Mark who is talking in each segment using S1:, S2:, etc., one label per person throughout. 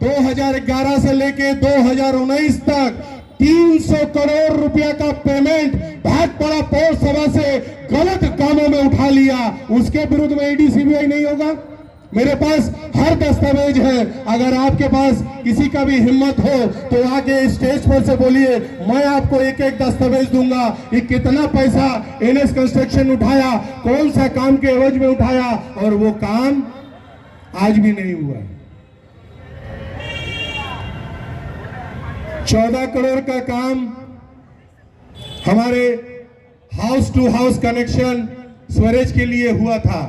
S1: 2011 से लेके 2019 तक 300 करोड़ रुपया का पेमेंट भाटपाड़ा पौर सभा से गलत कामों में उठा लिया। उसके विरुद्ध में ईडी सीबीआई नहीं होगा? मेरे पास हर दस्तावेज है। अगर आपके पास किसी का भी हिम्मत हो तो आके स्टेज पर से बोलिए, मैं आपको एक एक दस्तावेज दूंगा कि कितना पैसा एनएस कंस्ट्रक्शन उठाया, कौन सा काम के एवज में उठाया, और वो काम आज भी नहीं हुआ। 14 करोड़ का काम हमारे हाउस टू हाउस कनेक्शन स्वरेज के लिए हुआ था।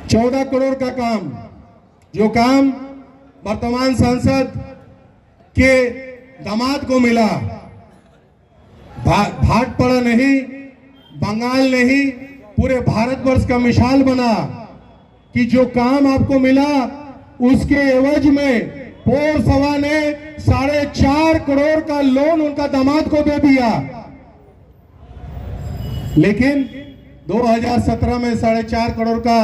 S1: 14 करोड़ का काम, जो काम वर्तमान सांसद के दामाद को मिला, भाटपाड़ा नहीं, बंगाल नहीं, पूरे भारतवर्ष का मिसाल बना कि जो काम आपको मिला उसके एवज में पौर सभा ने 4.5 करोड़ का लोन उनका दामाद को दे दिया। लेकिन 2017 में 4.5 करोड़ का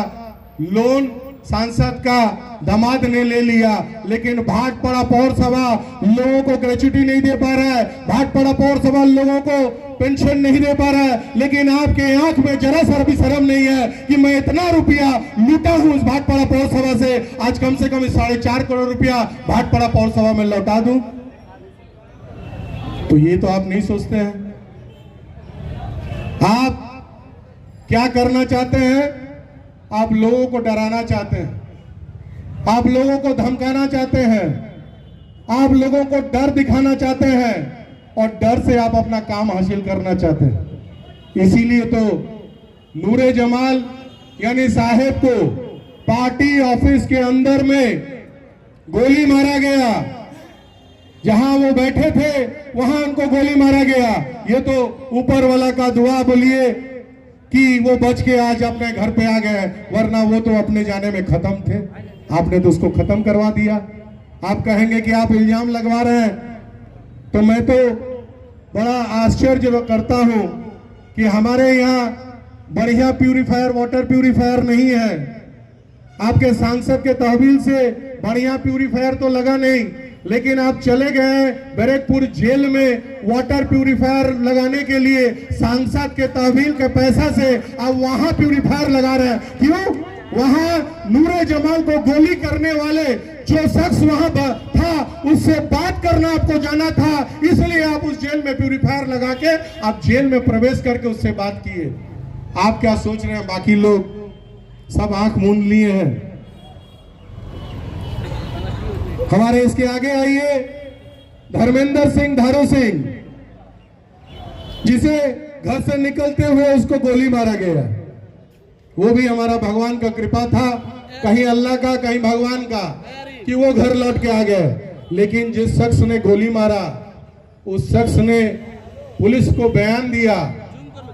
S1: लोन सांसद का दामाद ने ले लिया, लेकिन भाटपाड़ा पौर सभा लोगों को ग्रेच्युटी नहीं दे पा रहा है, भाटपाड़ा पौर सभा लोगों को पेंशन नहीं दे पा रहा है। लेकिन आपके आंख में जरा सा भी शर्म नहीं है कि मैं इतना रुपया लूटा हूं उस भाटपाड़ा पौर सभा से, आज कम से कम 4.5 करोड़ रुपया भाटपाड़ा पौर सभा में लौटा दूं। तो ये तो आप नहीं सोचते हैं। आप क्या करना चाहते हैं? आप लोगों को डराना चाहते हैं, आप लोगों को धमकाना चाहते हैं, आप लोगों को डर दिखाना चाहते हैं, और डर से आप अपना काम हासिल करना चाहते हैं। इसीलिए तो नूरे जमाल यानी साहेब को पार्टी ऑफिस के अंदर में गोली मारा गया। जहां वो बैठे थे वहां उनको गोली मारा गया। ये तो ऊपर वाला का दुआ बोलिए कि वो बच के आज अपने घर पे आ गए, वरना वो तो अपने जाने में खत्म थे। आपने तो उसको खत्म करवा दिया। आप कहेंगे कि आप इल्जाम लगवा रहे हैं, तो मैं तो बड़ा आश्चर्य करता हूं कि हमारे यहाँ बढ़िया प्यूरिफायर, वाटर प्यूरिफायर नहीं है। आपके सांसद के तहवील से बढ़िया प्यूरिफायर तो लगा नहीं, लेकिन आप चले गए बैरकपुर जेल में वाटर प्यूरिफायर लगाने के लिए, सांसद के तहवील के पैसा से आप वहां प्यूरिफायर लगा रहे हैं। क्यों? वहां नूरे जमाल को गोली करने वाले जो शख्स वहां था उससे बात करना आपको जाना था, इसलिए आप उस जेल में प्यूरिफायर लगा के आप जेल में प्रवेश करके उससे बात किए। आप क्या सोच रहे हैं? बाकी लोग सब आंख मूंद लिए हैं। हमारे इसके आगे आइए, धर्मेंद्र सिंह धारू सिंह, जिसे घर से निकलते हुए उसको गोली मारा गया। वो भी हमारा भगवान का कृपा था, कहीं अल्लाह का कहीं भगवान का, कि वो घर लौट के आ गए। लेकिन जिस शख्स ने गोली मारा उस शख्स ने पुलिस को बयान दिया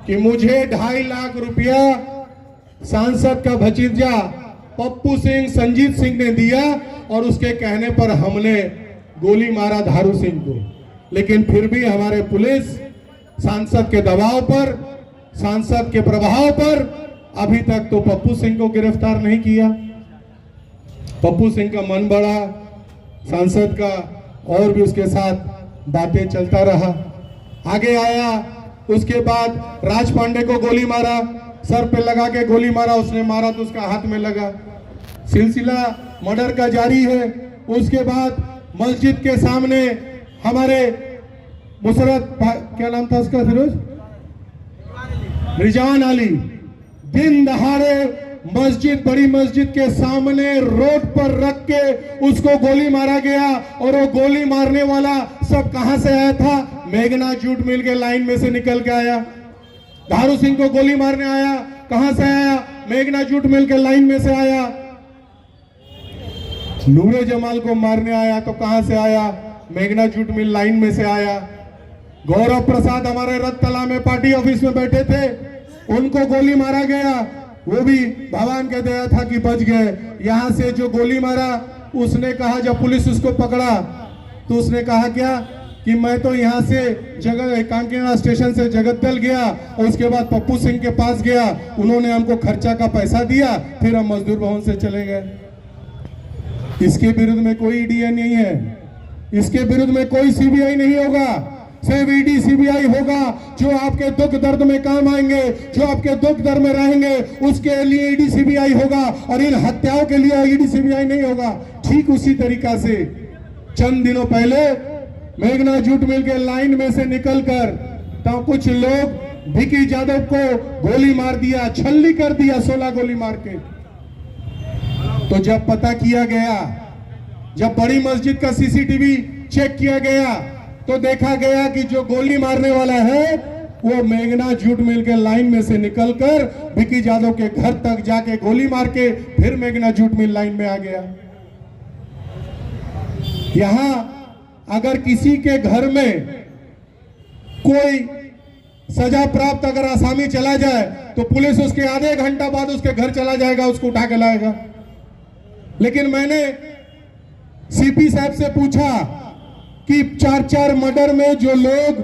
S1: कि मुझे 2.5 लाख रुपया सांसद का भतीजा पप्पू सिंह, संजीत सिंह ने दिया, और उसके कहने पर हमने गोली मारा धारू सिंह को। लेकिन फिर भी हमारे पुलिस सांसद के दबाव पर, सांसद के प्रभाव पर अभी तक तो पप्पू सिंह को गिरफ्तार नहीं किया। पप्पू सिंह का मन बढ़ा, सांसद का और भी उसके साथ बातें चलता रहा। आगे आया, उसके बाद राज पांडे को गोली मारा, सर पे लगा के गोली मारा, उसने मारा तो उसका हाथ में लगा। सिलसिला मर्डर का जारी है। उसके बाद मस्जिद के सामने हमारे मुसरत, क्या नाम था उसका, फिरोज रिजवान अली, दिन दहाड़े मस्जिद, बड़ी मस्जिद के सामने रोड पर रख के उसको गोली मारा गया। और वो गोली मारने वाला सब कहां से आया था? मेघना जूट मिल के लाइन में से निकल के आया। धारू सिंह को गोली मारने आया, कहां से आया? मेघना जूट मिल के लाइन में से आया। नूरे जमाल को मारने आया तो कहां से आया? मेघना जूट मिल लाइन में से आया। गौरव प्रसाद हमारे रतला में पार्टी ऑफिस में बैठे थे, उनको गोली मारा गया। वो भी भगवान के दया था कि बच गए। यहां से जो गोली मारा उसने कहा, जब पुलिस उसको पकड़ा तो उसने कहा क्या कि मैं तो यहाँ से कांकेड़ा स्टेशन से जगतदल गया और उसके बाद पप्पू सिंह के पास गया, उन्होंने हमको खर्चा का पैसा दिया, फिर हम मजदूर भवन से चले गए। इसके विरुद्ध में कोई ईडी नहीं है, इसके विरुद्ध में कोई सीबीआई नहीं होगा। सिर्फ ईडी सीबीआई होगा जो आपके दुख दर्द में काम आएंगे, जो आपके दुख दर्द में रहेंगे, उसके लिए ईडी सीबीआई होगा, और इन हत्याओं के लिए ईडी सीबीआई नहीं होगा। ठीक उसी तरीका से चंद दिनों पहले मेघना जूट मिल के लाइन में से निकलकर तो कुछ लोग विकी यादव को गोली मार दिया, छल्ली कर दिया 16 गोली मार के। तो जब पता किया गया, जब बड़ी मस्जिद का सीसीटीवी चेक किया गया, तो देखा गया कि जो गोली मारने वाला है वो मेघना जूट मिल के लाइन में से निकलकर विकी यादव के घर तक जाके गोली मार के फिर मेघना जूट मिल लाइन में आ गया। यहां अगर किसी के घर में कोई सजा प्राप्त अगर आसामी चला जाए तो पुलिस उसके आधे घंटा बाद उसके घर चला जाएगा, उसको उठा के लाएगा। लेकिन मैंने सीपी साहब से पूछा कि 4-4 मर्डर में जो लोग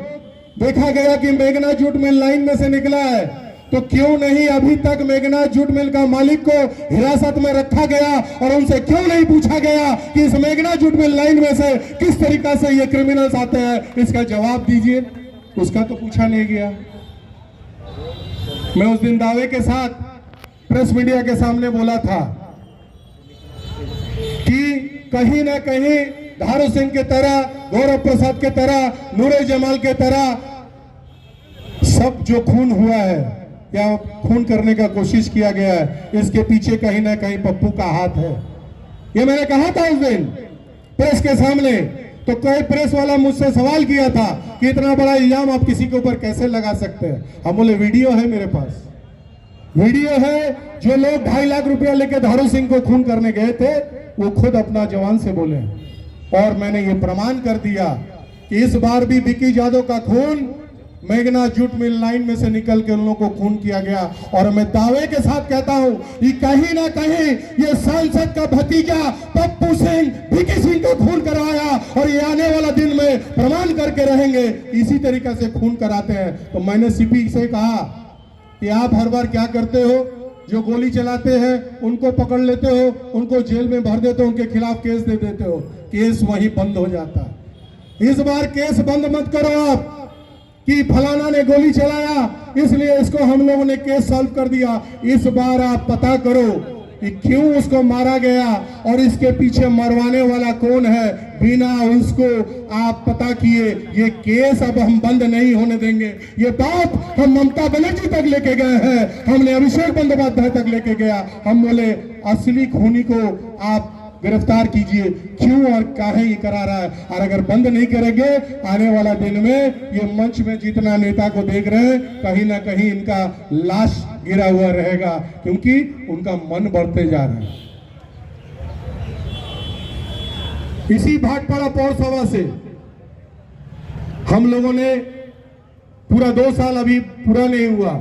S1: देखा गया कि मेघना जूट मिल लाइन में से निकला है, तो क्यों नहीं अभी तक मेघना जूट मिल का मालिक को हिरासत में रखा गया और उनसे क्यों नहीं पूछा गया कि इस मेघना जूट मिल लाइन में से किस तरीका से ये क्रिमिनल्स आते हैं, इसका जवाब दीजिए। उसका तो पूछा नहीं गया। मैं उस दिन दावे के साथ प्रेस मीडिया के सामने बोला था कि कहीं ना कहीं धारू सिंह के तरह, गौरव प्रसाद के तरह, नूरे जमाल के तरह सब जो खून हुआ है या खून करने का कोशिश किया गया है, इसके पीछे कहीं ना कहीं पप्पू का हाथ है। ये मैंने कहा था उस दिन प्रेस के सामने। तो कोई प्रेस वाला मुझसे सवाल किया था कि इतना बड़ा इल्जाम आप किसी के ऊपर कैसे लगा सकते हैं। हम बोले वीडियो है मेरे पास, वीडियो है। जो लोग 2.5 लाख रुपया लेके धारू सिंह को खून करने गए थे वो खुद अपना जवान से बोले, और मैंने ये प्रमाण कर दिया कि इस बार भी विकी यादव का खून मेघना जूट मिल लाइन में से निकल के उन लोगों को खून किया गया। और मैं दावे के साथ कहता हूं कि कहीं ना कहीं ये सांसद का भतीजा पप्पू सिंह विकी सिंह को खून करवाया, और ये आने वाला दिन में प्रमाण करके रहेंगे इसी तरीका से खून कराते हैं। तो मैंने सीपी से कहा कि आप हर बार क्या करते हो, जो गोली चलाते हैं उनको पकड़ लेते हो, उनको जेल में भर देते हो, उनके खिलाफ केस दे देते हो, केस वहीं बंद हो जाता है। इस बार केस बंद मत करो आप कि फलाना ने गोली चलाया इसलिए इसको हम लोगों ने केस सॉल्व कर दिया। इस बार आप पता करो कि क्यों उसको मारा गया और इसके पीछे मरवाने वाला कौन है। बिना उसको आप पता किए ये केस अब हम बंद नहीं होने देंगे। ये बात हम ममता बनर्जी तक लेके गए हैं, हमने अभिषेक बंदोपाध्याय तक लेके गया। हम बोले असली खूनी को आप गिरफ्तार कीजिए, क्यों और काहे ये करा रहा है। और अगर बंद नहीं करेंगे आने वाला दिन में ये मंच में जितना नेता को देख रहे हैं कहीं ना कहीं इनका लाश गिरा हुआ रहेगा, क्योंकि उनका मन बढ़ते जा रहा है। इसी भाटपाड़ा पौरसभा से हम लोगों ने पूरा 2 साल अभी पूरा नहीं हुआ,